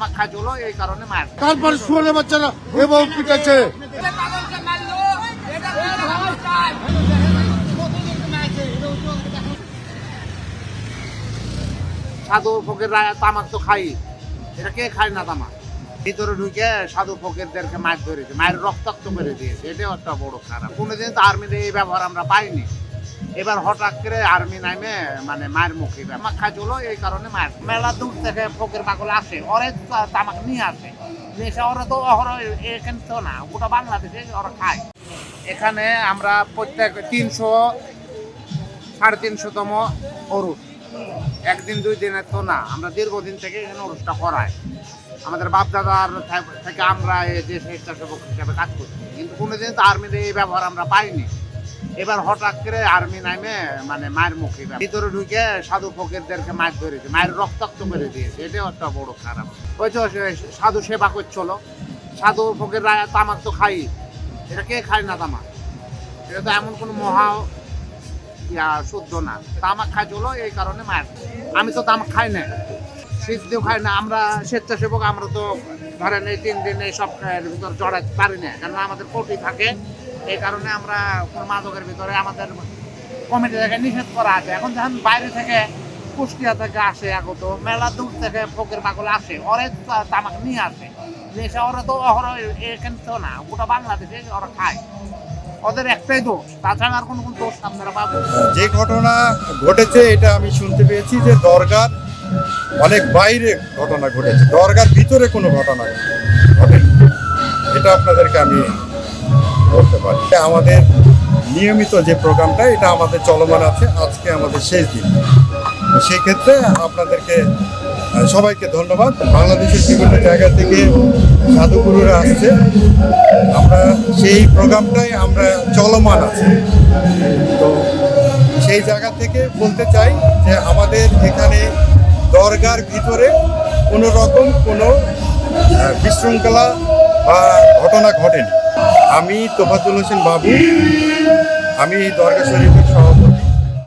মাখা চলো এই কারণে মার তারপর শুনে বাচ্চারা এবং পিটাচ্ছে। সাধু ফকির তামাক তো খাই, এটা কে খায় না তামাক? ভিতরে ঢুকে সাধু ফকিরদেরকে মাছ ধরেছে, মায়ের রক্তাক্ত করে দিয়েছে। এটাও একটা বড় খারাপ। কোনোদিন তো আর্মিতে এই ব্যবহার আমরা পাইনি। এবার হঠাৎ করে আর্মি নামে মানে মায়ের মুখে তামাক খাই চলো এই কারণে মার। মেলা দূর থেকে ফকির পাগল আসে, ওরে তামাক নিয়ে আসে, নেশা ওরা তো অহরহ এখানে তো না, গোটা বাংলাদেশে ওরা খায়। এখানে আমরা প্রত্যেক 300-350তম অরুষ, একদিন দুই দিনের তো না, আমরা দীর্ঘদিন থেকে এখানে অরুষটা করাই। আমাদের বাপদাদার থেকে আমরা এই যে স্বেচ্ছাসেবক হিসাবে কাজ করছি, কিন্তু কোনোদিন তো আর্মিতে এই ব্যবহার আমরা পাইনি। এবার হঠাৎ করে আর্মি নামে মানে মায়ের মুখে ভিতরে ঢুকে সাধু ফকিরদেরকে মাছ ধরেছে, মায়ের রক্তাক্ত করে দিয়েছে। এটাও একটা বড় খারাপ। ওই তো সাধু সেবা করছিল, সাধু ফকিররা তামাক তো খাই, এটা কে খায় না তামাক? এটা তো এমন কোনো মহা শুদ্ধ না। তামাক খাই চলো এই কারণে মার। আমি তো তামাক খাই না, সিদ্ধিও খাই না। আমরা স্বেচ্ছাসেবক, আমরা তো ধরেন এই 3 দিন এই সব ভিতর জড়াতে পারি না, কারণ আমাদের কোটি থাকে। এই কারণে আমরা কোনো মাদকের ভিতরে আমাদের কমিটি থেকে নিষেধ করা আছে। এখন যখন বাইরে থেকে কুষ্টিয়া থেকে আসে, আগত মেলা দূর থেকে ফকির পাগল আসে, ওরে তামাক নিয়ে আসে, নেশা ওরা তো অহরহ এখানে তো না, গোটা বাংলাদেশে ওরা খায়। ওদের একটাই দোষ, তাছাড়া আর কোনো দোষ আপনারা পাবেন। যে ঘটনা ঘটেছে এটা আমি শুনতে পেয়েছি যে দরগার অনেক বাইরে ঘটনা ঘটেছে, দরগার ভিতরে কোনো ঘটনা ঘটেনি। এটা আপনাদেরকে আমি বলতে পারি। আমাদের নিয়মিত যে প্রোগ্রামটা এটা আমাদের চলমান আছে, আজকে আমাদের শেষ দিন। সেই ক্ষেত্রে আপনাদেরকে সবাইকে ধন্যবাদ। বাংলাদেশের বিভিন্ন জায়গা থেকে সাধুগুরুরা আসছে, আমরা সেই প্রোগ্রামটাই আমরা চলমান আছে। তো সেই জায়গা থেকে বলতে চাই যে আমাদের এখানে দরগার ভিতরে কোনো রকম কোনো বিশৃঙ্খলা বা ঘটনা ঘটেনি। আমি তোফাজ্জল হোসেন বাবু, আমি দরগা শরীফের সভাপতি।